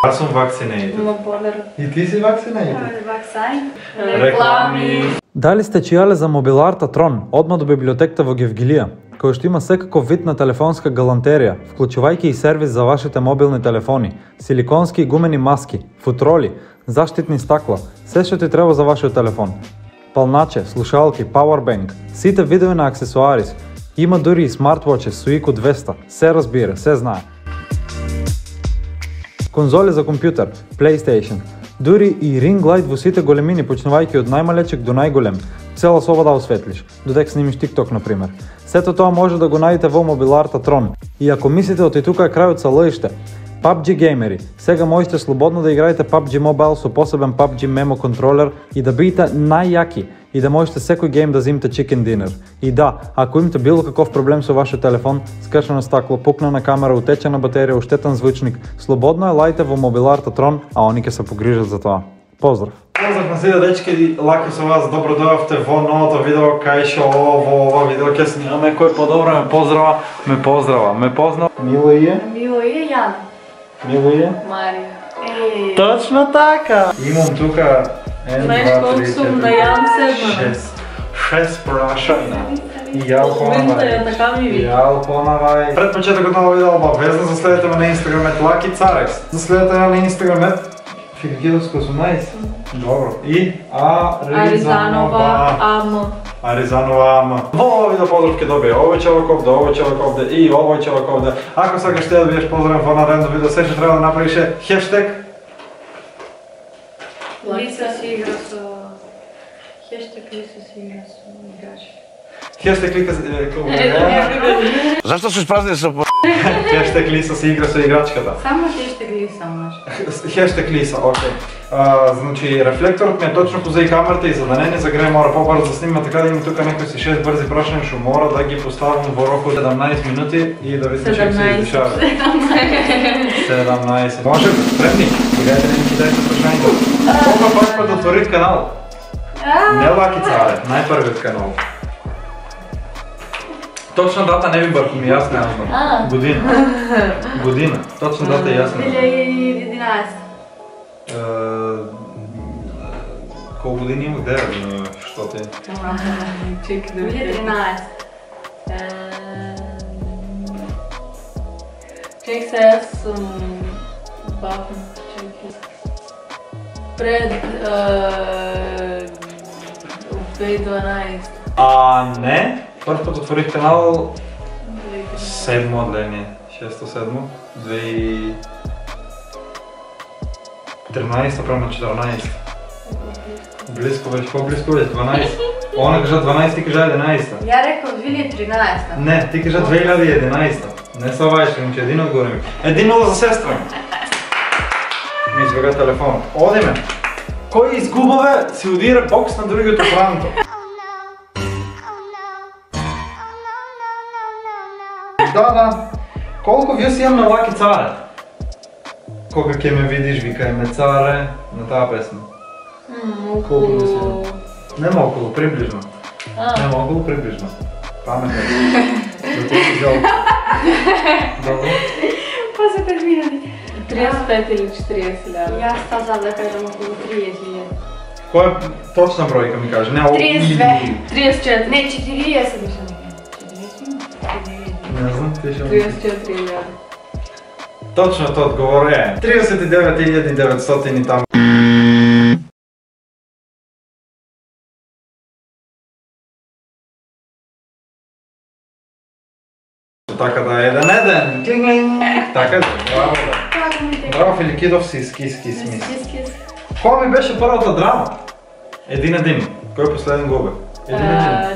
Аз съм vaccinated. И ти си vaccinated? Реклами. Дали сте чијале за мобиларта Трон, одма до библиотеката во Гевгилија, кој што има секаков вид на телефонска галантерија, вклучувајќи и сервис за вашите мобилни телефони, силиконски и гумени маски, футроли, заштитни стакла, се што ти треба за вашиот телефон. Палначе, слушалки, powerbank, сите видови на аксесуарис, има дури и смартвоче со IQ 200, се разбира, се знае. Конзоли за компјутер, PlayStation, дури и ring light во сите големини, почнувајќи од најмалечек до најголем, цела соба да осветлиш, додека снимиш TikTok, например. Сето тоа може да го најдете во мобиларта Трон. И ако мислите оти тука е крајот са лъиште, PUBG геймери, сега можете слободно да играете PUBG Mobile со посебен PUBG Memo контролер и да бидете најјаки и да можете секој гейм да зимите chicken dinner. И да, ако имате било каков проблем со вашиот телефон, скршено стакло, пукнана камера, утечена батерија, уштетен звучник, слободно е лајте во мобиларта Трон, а они ќе се погрижат за тоа. Поздрав! Поздрав на сите дечки, лаки со вас, добро дојавте во новото видео, кај шо во ова видео ќе снимаме кој подобро ме поздрава, ме поздрава. Мило е? Мило е Јана. Мило е? Марија. Точно така! Имам тука 1, 2, 3, 4, 6 прашања. И јал понавај. Пред почетокот на овој видео обавезно заследете ме на Инстаграмет Лаки Царекс. Заследете ме на Инстаграмет Фигидовско 18. Добро. И Аризанова АМ. Аризанова АМ. Во ова видео поздрав ќе добие овој човек овде и овој човек овде. Ако сакаш да бидеш поздравен во наредно видео, се што треба да направиш е хештег Лиса си игра со... Хештег Лиса си игра со играчи. Хештег Лиса Зашто се испразни со... Хештег Лиса си игра со играчката. Само хештег Лиса може. Хештег Лиса, окей. Значи, рефлекторот ми е точно позади камерата и за да не ни загрее мора по-брзо да снимаме, така да има тука некои си 6 брзи прашања што мора да ги поставам во рок од 17 минути и да видите што се дешава. 17. Може, спремни, бидете не ми кидајте прашањето. Кога пат да отворив канал? Не Лаки Царев, најпрвиот канал. Точна дата не ви бъркам, јас не знам. Година. Точна дата јас не знам. 2011. Колко години имах? 9, што ти? Чекай да 2013. Чек се, јас сум бафен. Пред 2012. Не? Прв път отворих канал 7 отделение, 6-7, 2013, према 14. Близко беше, по-близко беше, 12. Она кажа 12, ти кажа 11. Ја реков 2013. Не, ти кажа 2011. Не са вајши, момче, един отгоре ми. 1-0 за сестра ми. Ми избега телефон. Одиме. Кој изгубаве си удира бокс на другиот опранто? Да. Колко вие си имам на Лаки Царе? Кога ќе ме видиш, викај ме царе, на таа песна. Колко вие си имам? Нема около, приближно. Нема около, приближно. Паметно. Да ти си жалко. Добро? После 5 минути. 35 или 40 лева. Јас стазав да кажам около 30 000. Која точна бројка ми каже? Не, 32. 34. Не, 40 беше нека. 40? Не знам, ти ще... 34 лева. Точното одговор е 39 900 и там. Така да е еден. Клинг-клинг. Така да, браво да. Браво Филикидов си скис ми. Која ми беше првата драма? Един. Кој последен го бе? Един.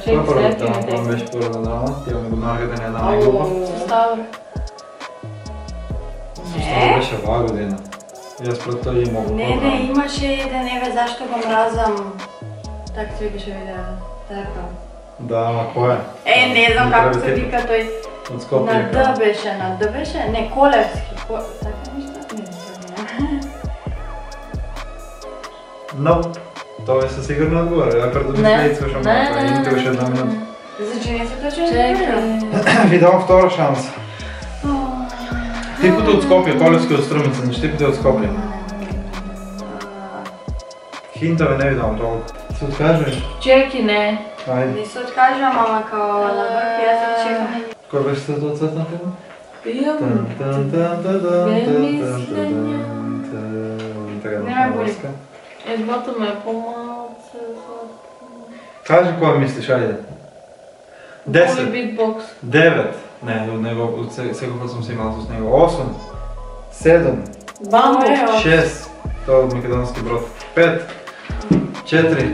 Која првата драма? Која беше првата драма? Тива ми го маргате на една најглупа. Ставр. Ставр беше ова година. Јас пред тоа имам много Не, имаше еден, еве зашто го мразам. Така се викаше видео. Така. Да, ама кој е? Не знам како се вика тој. Од Скопје. На Д беше, не, Колевски. Така нешто? Не знам. Но, тоа е със сигурно отговор. Ја пред да ми след слушам малко, имате още една минута. Зачини се точно. Чекай. Ви давам втора шанс. Типото от Скопие, Колевски от Струмица, не типите от Скопие. Хинтове не ви давам толкова. Се откажеш? Чеки, не. Айде. Не се откажа, мама, kao na vrh, ja sam čekam. Кой беше след от цвет на филма? Имам. Така Не ме боли. Едното ме е по-малце. Кажи кой мислиш, айде. Боли 10, битбокс. 9, не, от него, от всеки път съм си имал с него, 8, 7, Бамбо. 6, това е от македонски брод, 5, 4,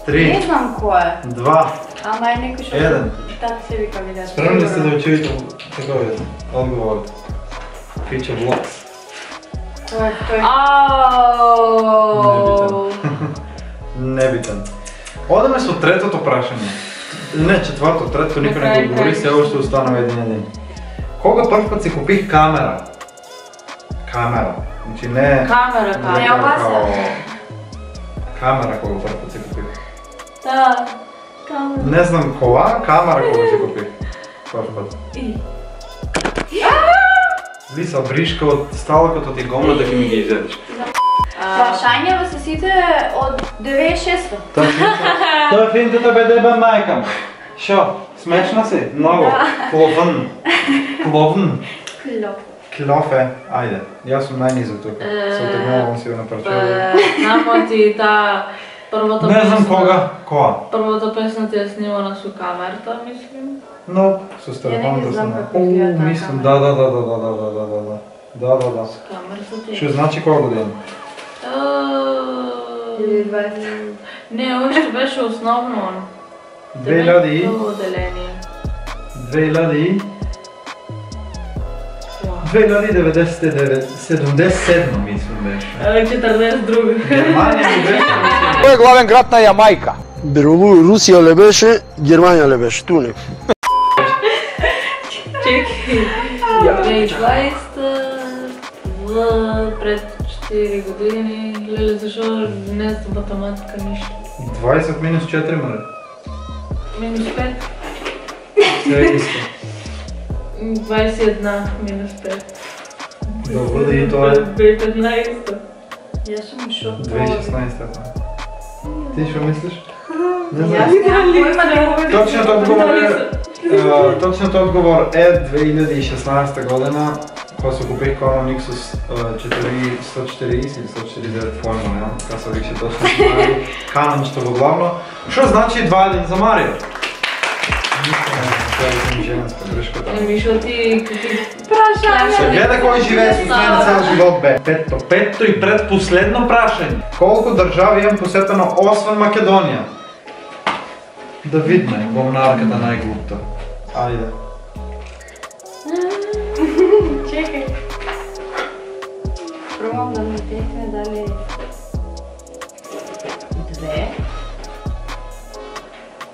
Ne 3, znam ko je, 2, ama je neko što Jedan. tako se vika vidjeti. Spremni li ste da učivite takovi odgovorite? Fića Vlogs. Ko je, to je... Ау. Nebitan. Одаме со третото прашање. Не, четврто, третото никој не го одговори, се още останува един. Кога прв пат си купих камера? Камера. Значи не... Камера, Не, камера. ова као- се. Камера кога прв пат си купих. Да. Камера. Не знам кола, камера кога си купих. Прв пат. Лиса бришка од сталакото ти гомна да ги ми ги изедеш. Прашањава се сите од 96-то. Тоа е финтата бе деба мајка. Шо? Смешна си? Много. Кловен. Кловен. Клоп. Клов е. Ајде. Јас сум најнизо тука. Се отегнувам си го на парче. Знамо ти та първата Не знам песна. кога. Која? Първата песна ти е снимана со камерата, мислим. Но, с Ја не телефон ги да знам сме. како изгледа таа Мислам, камера. да. Да. С камерата ти. Што значи која година? Или 20. Не, още беше основно. 2000 и... Деветото отделение. 2000 2099, 77 мислам беше. 40 друга. Германија ми беше, мислам. Кој е главен град на Јамајка? Белорусија, Русија ле беше, Германија ле беше, ту некој. Чекай. 2020 пред 4 години. Леле, защо не знам математика нищо? 20 минус 4 маре. Минус 5. Се е исто. 21 минус 5. Да бъде и тоа е 2015. Јас сум шок. 2016. Ти што мислиш? Не Јас знам. немам појма да го Точниот одговор е 2016 година, кога се купих Canon Nixus 140 или 149 форма, немам, така се викше точно Canon што го главно. Што значи 2-1 за Марио? Мислам, женска грешката. Еми, шо ти... Прашање. Гледа кој живее со мене цел живот бе. Петто и предпоследно прашање. Колку држави имам посетено освен Македонија? Да видиме, бомнарката најглупта. Ајде. Чекај. Пробам да ми текне дали... 2.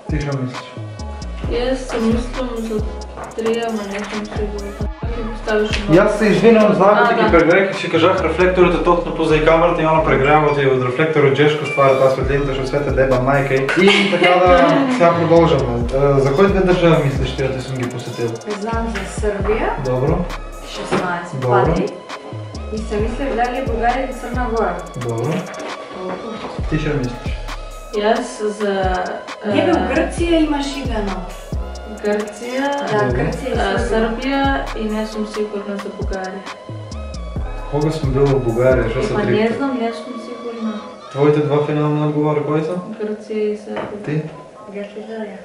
Ти што мислиш? Јас съм мислам за 3, ама не съм сигурна. Ти поставиш много. Јас се извинувам за ако ти да. ги прегрех, ќе кажах рефлекторите точно позај камерата и она прегрявате и од рефлекторот Джешко ствара таа светлината што свете деба мајка и така да сега продолжавме. За кои две држави мислиш ти да сум ги посетил? Знам за Србија, Добро, 16 Добро. пати. И се мислев дали е Бугарија или Црна Гора. добро. Ти што мислиш? Јас за... Не бе, у Грција имаш игано. Грција, Да, Грција и Србија. Србија и не съм сигурна за Бугарија. Кога сум бил во Бугарија, што се Па не трите? знам, не съм сигурна. Твоите два финални одговори кои се? Грција и Србија. Ти? Грција.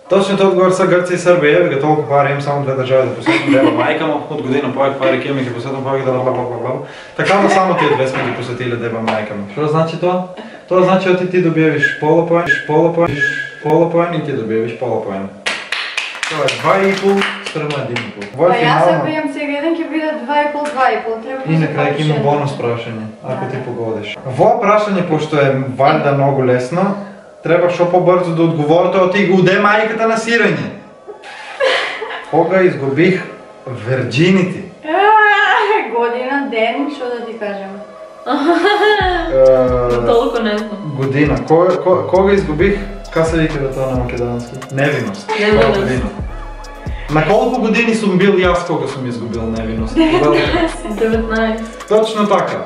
Точниот одговор са Грција и Србија, еве га толку пари имам само две држави да посетам, дева мајка му, од година повеќе пари ќе ми ги посетам повеќе да бла. Така да само тие две сме ги посетиле дева мајка му. Што значи тоа? Тоа значи ти добиваш пола поен и ти добиваш пола поен. Тоа е 2,5 спрема 1,5. Во Па јас ако финално имам сега еден ќе биде 2,5, треба и на крај ќе има бонус прашање, ако ти погодиш. Во прашање, пошто е валјда многу лесно, треба што побрзо да одговорите, оти го уде мајката на сирење. Кога изгубих virginity? Година, ден, што да ти кажам? Толку не знам. Година. Кога изгубих Ка се вика бе тоа на македонски? Невиност. Невиност. На колку години сум бил јас кога сум изгубил невиност? 19. Точно така.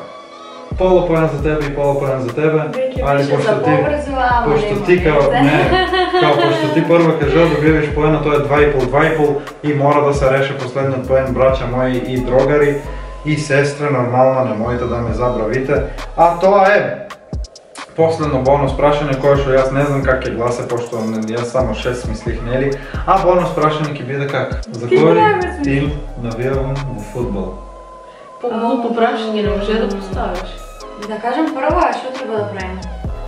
Пола поен за тебе и пола поен за тебе. Али пошто ти пошто ти прва кажа добиваш поена, тоа е 2,5 и мора да се реше последниот поен, брача мои и другари и сестра, нормално, немојте да ме забравите. А тоа е последно бонус прашање кое што јас не знам как ќе гласе, пошто јас само 6 мислих, нели? А бонус прашање ќе биде как? За кој тим навијавам во фудбал? По прашање не може да поставиш. Да кажем прво, а што треба да правим?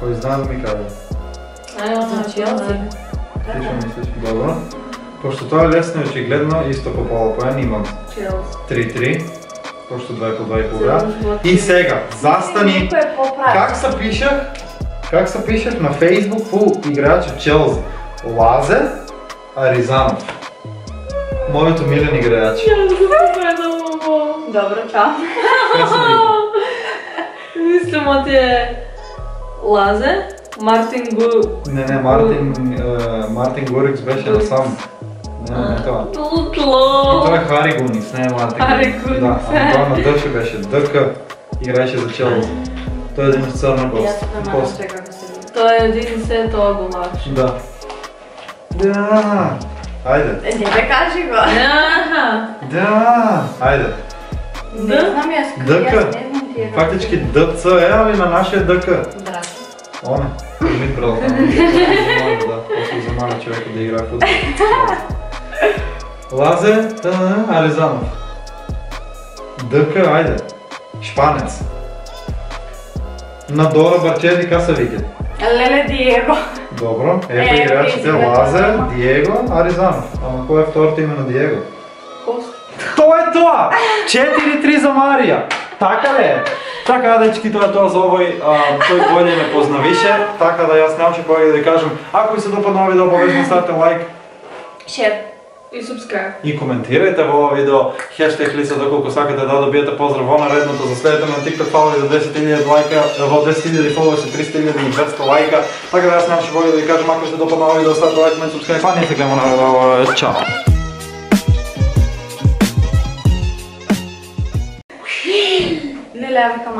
Кој знае да ми каже? Ајде, на Челси. Ти што мислиш? Добро. Пошто тоа е лесно и очигледно, исто по пола поен имам Челси. 3-3. Пошто 2,5 И сега, застани, как се пишах на Фейсбук по играча Челси? Лазе Аризанов. Моето милен играч. Добро, чао. Мислимо ти е Лазе, Мартин Не, Мартин Гурикс беше насам. Не тоа. Тоа е Хари Гунис, не е Мартин. Хари Гунис. Да, а тоа на Дъше беше. Дъка играеше за Челси. Той е един официален гост. Той е един се тоа голач. Да. Да. Айде. Не бе кажи го. Да. Айде. Не знам јас, Дъка. јас не знам тие. Фактички ДЦ е, али на нашия дъка. Брат. Оне. Мит брал там. Да, после замаля човека да игра футбол. Лазе Аризанов. Дъка, айде. Шпанец. Надора Барчеди, ка се вика? Леле Диего. Добро. Ето играчите Лазе, Диего, Аризанов. Ама кој е второто име на Диего? Кост. Тоа е тоа! 4-3 за Марија. Така ли е? Така, дечки, тоа е тоа за овој, тој болje ме познавише, така да јас немаше повеќе да ви кажам. Ако ви се допадна ова видео, обавезно ставете лайк, Шер. И субскрайб. и коментирајте во ова видео, хештег лиса доколку сакате да добиете поздрав во наредното, за следете на TikTok фалови за 10.000 лайка, во 10.000 фалови се 300.200 лайка, така да јас немаше повеќе да ви кажам, ако ви се допадна ова видео, ставете лайк, комент, субскрайб, а ние се гледаме на чао! Леле, вика